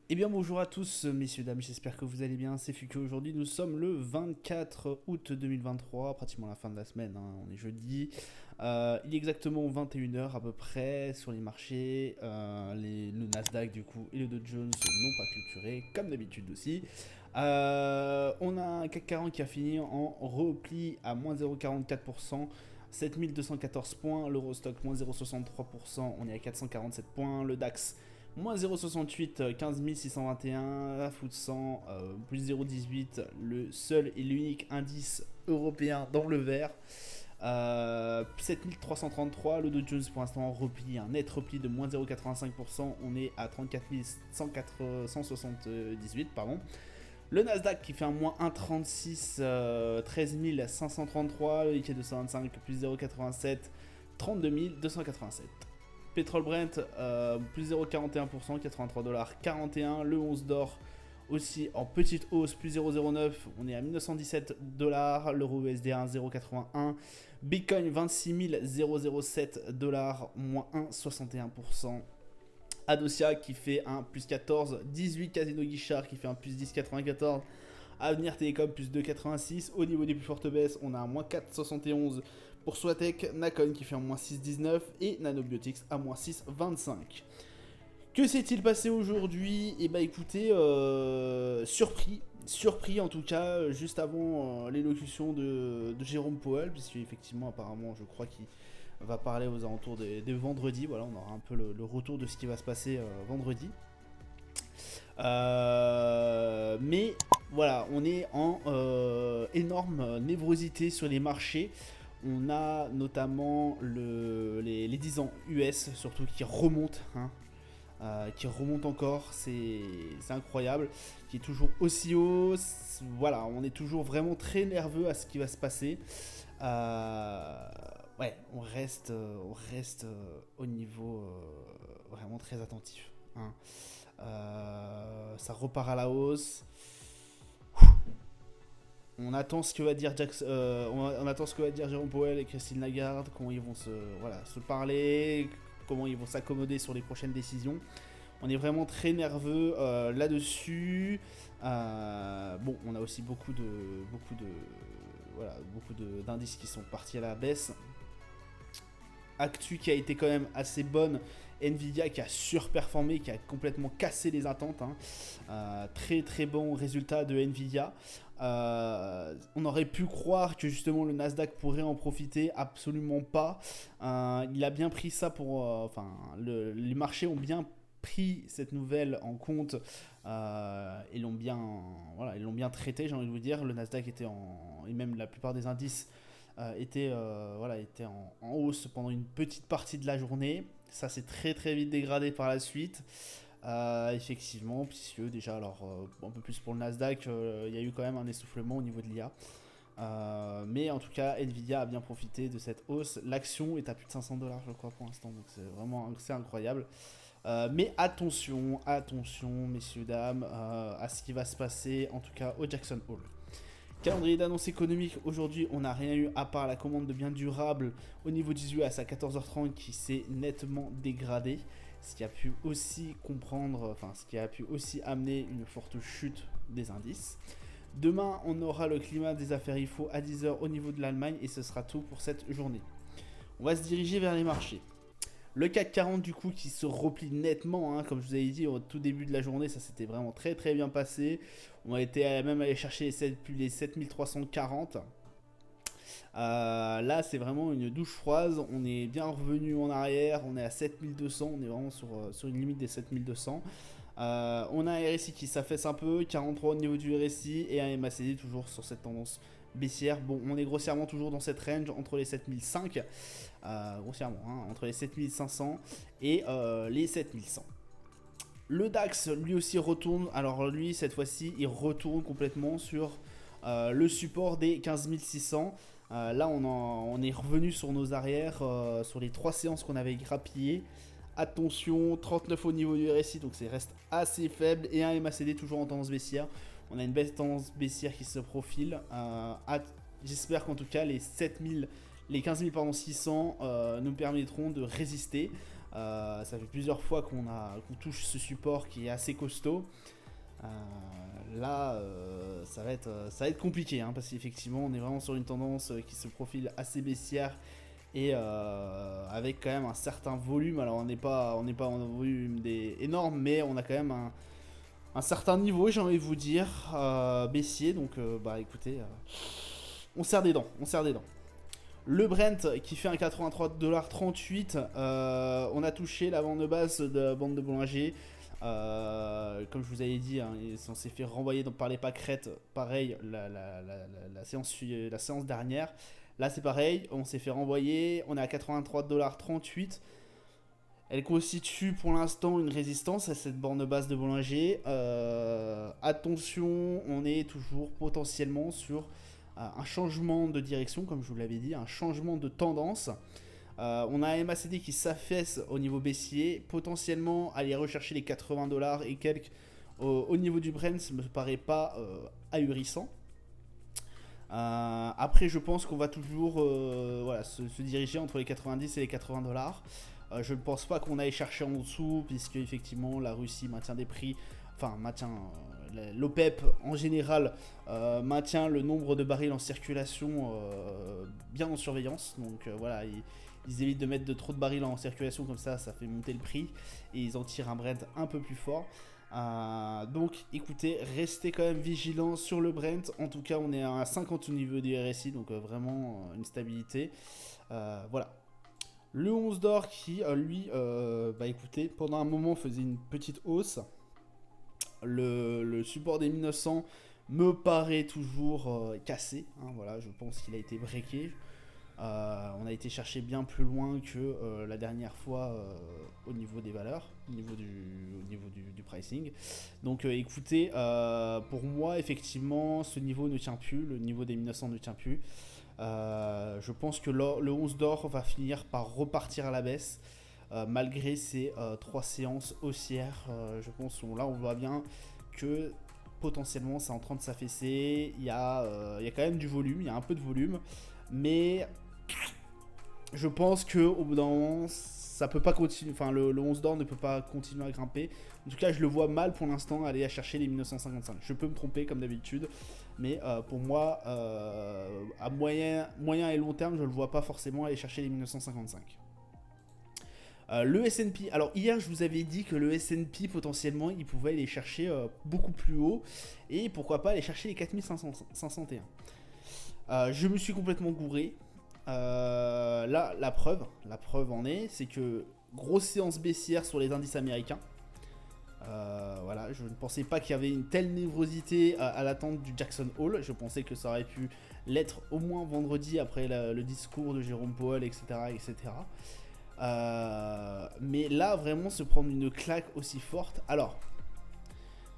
Eh bien bonjour à tous messieurs dames, j'espère que vous allez bien, c'est Fuku. Aujourd'hui nous sommes le 24 août 2023, pratiquement la fin de la semaine, hein, on est jeudi. Il est exactement 21 h à peu près sur les marchés, le Nasdaq du coup et le Dow Jones n'ont pas clôturé comme d'habitude aussi. On a un CAC 40 qui a fini en repli à moins 0,44%. 7214 points, l'Eurostock moins 0,63%, on est à 447 points, le DAX moins 0,68, 15 621, la FTSE 100, plus 0,18, le seul et l'unique indice européen dans le vert. 7333, le Dow Jones pour l'instant en repli, un net repli de moins 0,85%, on est à 34 178, pardon. Le Nasdaq qui fait un moins 1,36, 13 533, le Nikkei 225 plus 0,87, 32 287. Pétrole Brent, plus 0,41%, 83,41$. Le 11 d'or aussi en petite hausse, plus 0,09, on est à 1917$. L'euro USD à 1,081. Bitcoin 26 007$, moins 1,61%. Adosia qui fait un plus 14, 18 Casino Guichard qui fait un plus 10,94, Avenir Télécom plus 2,86. Au niveau des plus fortes baisses, on a un moins 4,71 pour Swatec, Nakon qui fait un moins 6,19 et Nanobiotics à moins 6,25. Que s'est-il passé aujourd'hui? Eh bah écoutez, surpris en tout cas, juste avant l'élocution de Jérôme Powell, puisque effectivement apparemment je crois qu'il va parler aux alentours de vendredi. Voilà, on aura un peu le retour de ce qui va se passer vendredi. Mais voilà, on est en énorme névrosité sur les marchés. On a notamment les 10 ans US surtout qui remontent, hein, qui remonte encore, c'est incroyable, qui est toujours aussi haut. Voilà, on est toujours vraiment très nerveux à ce qui va se passer. Ouais, on reste au niveau vraiment très attentif, hein. Ça repart à la hausse. On attend ce que va dire on attend ce que va dire Jérôme Powell et Christine Lagarde, comment ils vont se parler, comment ils vont s'accommoder sur les prochaines décisions. On est vraiment très nerveux là-dessus. Bon, on a aussi beaucoup d'indices qui sont partis à la baisse. Actu qui a été quand même assez bonne. Nvidia qui a surperformé, qui a complètement cassé les attentes, hein. Très très bon résultat de Nvidia. On aurait pu croire que justement le Nasdaq pourrait en profiter, absolument pas. Il a bien pris ça les marchés ont bien pris cette nouvelle en compte. Ils l'ont bien traité, j'ai envie de vous dire. Le Nasdaq était et même la plupart des indices était en hausse pendant une petite partie de la journée. Ça s'est très très vite dégradé par la suite. Effectivement, puisque déjà, alors un peu plus pour le Nasdaq, il y a eu quand même un essoufflement au niveau de l'IA. Mais en tout cas, Nvidia a bien profité de cette hausse. L'action est à plus de 500$, je crois, pour l'instant. Donc c'est vraiment incroyable. Mais attention, messieurs, dames, à ce qui va se passer, en tout cas au Jackson Hole. Calendrier d'annonce économique, aujourd'hui on n'a rien eu à part la commande de biens durables au niveau des US à 14h30 qui s'est nettement dégradé, ce qui a pu aussi ce qui a pu aussi amener une forte chute des indices. Demain on aura le climat des affaires IFO à 10h au niveau de l'Allemagne et ce sera tout pour cette journée. On va se diriger vers les marchés. Le CAC 40 du coup qui se replie nettement, hein, comme je vous avais dit au tout début de la journée, ça s'était vraiment très très bien passé. On a été même allé chercher les 7340. Là c'est vraiment une douche froide, on est bien revenu en arrière, on est à 7200, on est vraiment sur une limite des 7200. On a un RSI qui s'affaisse un peu, 43 au niveau du RSI et un MACD toujours sur cette tendance baissière. Bon, on est grossièrement toujours dans cette range entre les 7005, grossièrement, hein, entre les 7500 et les 7100. Le DAX lui aussi retourne, alors lui cette fois-ci il retourne complètement sur le support des 15 600. Là on est revenu sur nos arrières, sur les 3 séances qu'on avait grappillées. Attention, 39 au niveau du RSI, donc ça reste assez faible. Et un MACD toujours en tendance baissière. On a une belle tendance baissière qui se profile. J'espère qu'en tout cas les 15 600 nous permettront de résister. Ça fait plusieurs fois qu'on touche ce support qui est assez costaud. Là, ça va être compliqué, hein, parce qu'effectivement, on est vraiment sur une tendance qui se profile assez baissière et avec quand même un certain volume. Alors, on n'est pas en volume énorme, mais on a quand même un certain niveau, j'ai envie de vous dire, baissier. Donc, bah écoutez, on serre des dents, Le Brent qui fait un 83,38$, on a touché la bande basse de bande de Bollinger. Comme je vous avais dit, hein, on s'est fait renvoyer par les pâquerettes, pareil la séance dernière. Là c'est pareil, on s'est fait renvoyer, on est à 83,38$. Elle constitue pour l'instant une résistance à cette borne basse de Bollinger. Attention, on est toujours potentiellement sur un changement de direction, comme je vous l'avais dit, un changement de tendance. On a un MACD qui s'affaisse au niveau baissier, potentiellement aller rechercher les 80$ et quelques au niveau du Brent, ça me paraît pas ahurissant. Après, je pense qu'on va toujours se diriger entre les 90 et les 80$. Je ne pense pas qu'on aille chercher en dessous, puisque effectivement la Russie maintient des prix, l'OPEP en général maintient le nombre de barils en circulation bien en surveillance. Donc voilà, ils évitent de mettre trop de barils en circulation, comme ça fait monter le prix et ils en tirent un Brent un peu plus fort. Donc écoutez, restez quand même vigilants sur le Brent. En tout cas, on est à 50 au niveau du RSI, donc vraiment une stabilité. Voilà. Le 11 d'or qui, lui, écoutez, pendant un moment faisait une petite hausse. Le support des 1900 me paraît toujours cassé. Hein, voilà, je pense qu'il a été breaké. On a été chercher bien plus loin que la dernière fois au niveau des valeurs, au niveau du pricing. Donc écoutez, pour moi, effectivement, ce niveau ne tient plus. Le niveau des 1900 ne tient plus. Je pense que le 11 d'or va finir par repartir à la baisse malgré ces 3 séances haussières. Je pense que là on voit bien que potentiellement c'est en train de s'affaisser. Il y a quand même du volume, il y a un peu de volume, mais je pense que au bout d'un moment ça peut pas continuer. Enfin, le 11 d'or ne peut pas continuer à grimper. En tout cas, je le vois mal pour l'instant aller à chercher les 1955. Je peux me tromper comme d'habitude, mais pour moi, à moyen et long terme, je ne le vois pas forcément aller chercher les 1955. Le S&P, alors hier je vous avais dit que le S&P potentiellement il pouvait aller chercher beaucoup plus haut et pourquoi pas aller chercher les 4561. Je me suis complètement gouré. Là la preuve en est, c'est que grosse séance baissière sur les indices américains. Voilà, je ne pensais pas qu'il y avait une telle névrosité à l'attente du Jackson Hole. Je pensais que ça aurait pu l'être au moins vendredi après le discours de Jérôme Powell, etc. Mais là, vraiment, se prendre une claque aussi forte. Alors,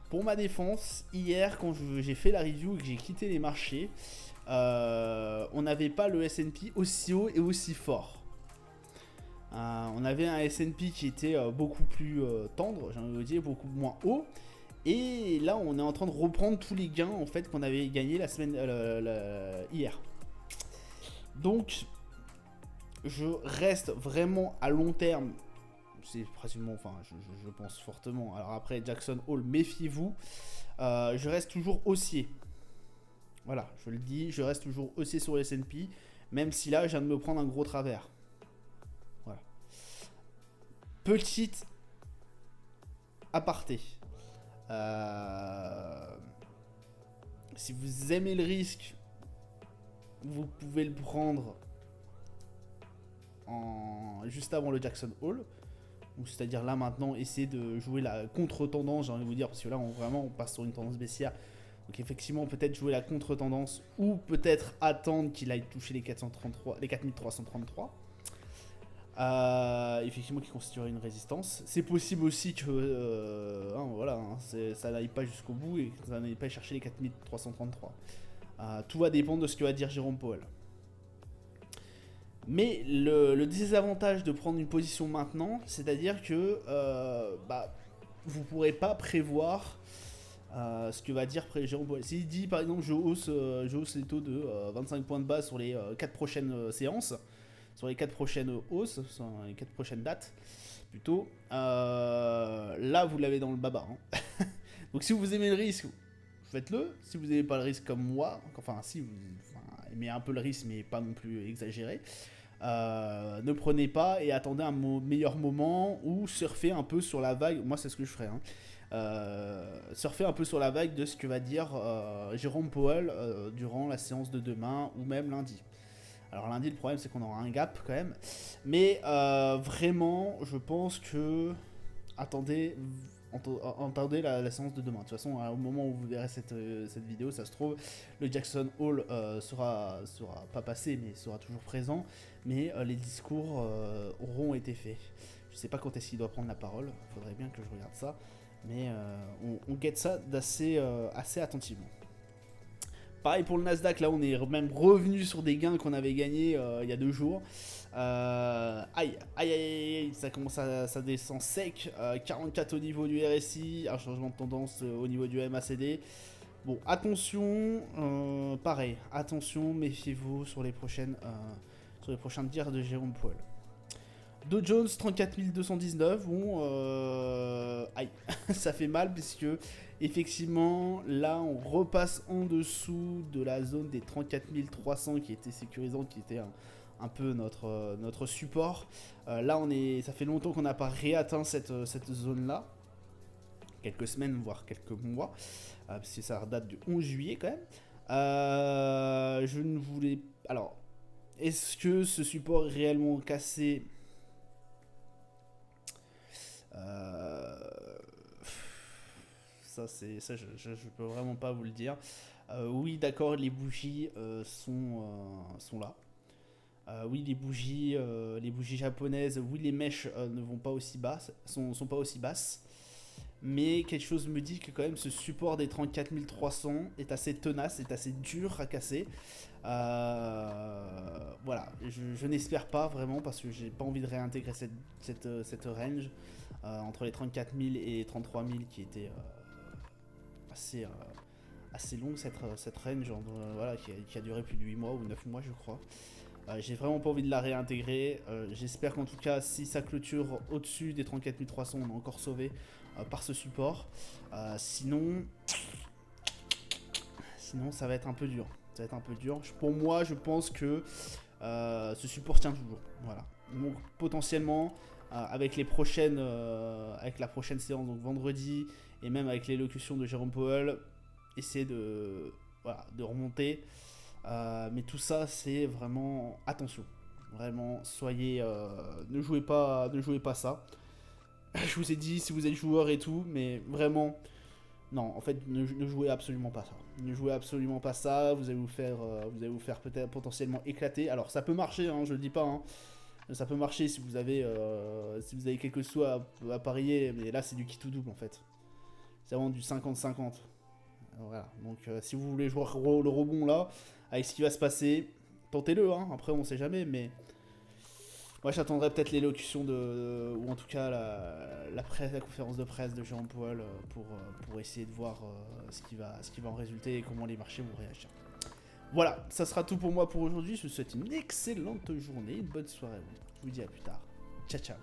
pour ma défense, hier, quand j'ai fait la review et que j'ai quitté les marchés, on n'avait pas le S&P aussi haut et aussi fort. On avait un S&P qui était beaucoup plus tendre, j'ai envie de dire, beaucoup moins haut. Et là, on est en train de reprendre tous les gains en fait qu'on avait gagnés la semaine hier. Donc, je reste vraiment à long terme. C'est pratiquement, je pense fortement. Alors après, Jackson Hole, méfiez-vous. Je reste toujours haussier. Voilà, je le dis, je reste toujours haussier sur le S&P, même si là, je viens de me prendre un gros travers. Voilà. Petite aparté. Si vous aimez le risque, vous pouvez le prendre juste avant le Jackson Hole. C'est-à-dire là maintenant, essayer de jouer la contre-tendance, j'ai envie de vous dire, parce que là on passe sur une tendance baissière. Donc effectivement, peut-être jouer la contre-tendance ou peut-être attendre qu'il aille toucher les 4333. Effectivement, qui constituerait une résistance. C'est possible aussi que ça n'aille pas jusqu'au bout et que ça n'aille pas chercher les 4333. Tout va dépendre de ce que va dire Jérôme Powell. Mais le désavantage de prendre une position maintenant, c'est-à-dire que vous ne pourrez pas prévoir ce que va dire Jérôme Powell. S'il dit par exemple je hausse les taux de 25 points de base sur les 4 prochaines séances, sur les 4 prochaines hausses, sur les 4 prochaines dates, plutôt. Là, vous l'avez dans le baba. Hein. Donc si vous aimez le risque, faites-le. Si vous n'aimez pas le risque comme moi, enfin si vous aimez un peu le risque mais pas non plus exagéré, ne prenez pas et attendez un meilleur moment ou surfez un peu sur la vague. Moi c'est ce que je ferais. Hein. Surfer un peu sur la vague de ce que va dire Jérôme Powell durant la séance de demain ou même lundi. Alors lundi, le problème c'est qu'on aura un gap quand même, mais vraiment, je pense que attendez la séance de demain. De toute façon, au moment où vous verrez cette vidéo, ça se trouve, le Jackson Hole sera pas passé, mais sera toujours présent, mais les discours auront été faits. Je sais pas quand est-ce qu'il doit prendre la parole, il faudrait bien que je regarde ça. Mais on guette ça assez attentivement. Pareil pour le Nasdaq, là on est même revenu sur des gains qu'on avait gagnés il y a 2 jours. Aïe, ça commence ça descend sec. 44 au niveau du RSI, un changement de tendance au niveau du MACD. Bon, attention, pareil, attention, méfiez-vous sur les prochains dires de Jérôme Powell. Dow Jones 34 219, bon, aïe, ça fait mal puisque effectivement là on repasse en dessous de la zone des 34 300 qui était sécurisante, qui était un peu notre support. Là ça fait longtemps qu'on n'a pas réatteint cette zone là, quelques semaines voire quelques mois, parce que ça date du 11 juillet quand même. Je ne voulais... Alors, est-ce que ce support est réellement cassé ? Ça, je peux vraiment pas vous le dire. Oui, d'accord, les bougies sont là. Oui, les bougies japonaises, oui, les mèches ne vont pas aussi basses, sont pas aussi basses. Mais quelque chose me dit que quand même ce support des 34 300 est assez tenace, est assez dur à casser. Voilà, je n'espère pas vraiment parce que j'ai pas envie de réintégrer cette range entre les 34 000 et les 33 000 qui était assez longue cette range, voilà, qui a duré plus de 8 mois ou 9 mois je crois. J'ai vraiment pas envie de la réintégrer. J'espère qu'en tout cas, si ça clôture au-dessus des 34 300, on est encore sauvé par ce support. Sinon, ça va être un peu dur. Pour moi, je pense que ce support tient toujours. Voilà. Donc potentiellement, avec la prochaine séance, donc vendredi, et même avec l'élocution de Jérôme Powell, essayer de remonter. Mais tout ça, c'est vraiment attention. Vraiment, soyez, ne jouez pas ça. Je vous ai dit si vous êtes joueur et tout, mais vraiment, non. En fait, ne jouez absolument pas ça. Ne jouez absolument pas ça. Vous allez vous faire peut-être potentiellement éclater. Alors, ça peut marcher, hein, je le dis pas. Hein. Ça peut marcher si vous avez quelques sous à parier, mais là, c'est du qui tout double en fait. C'est vraiment du 50-50. Voilà. Donc, si vous voulez jouer le rebond là, avec ce qui va se passer, tentez-le, hein. Après on sait jamais, mais moi j'attendrai peut-être l'élocution ou en tout cas la conférence de presse de Jérôme Powell pour essayer de voir ce qui va en résulter et comment les marchés vont réagir. Voilà, ça sera tout pour moi pour aujourd'hui. Je vous souhaite une excellente journée, une bonne soirée. Je vous dis à plus tard. Ciao ciao.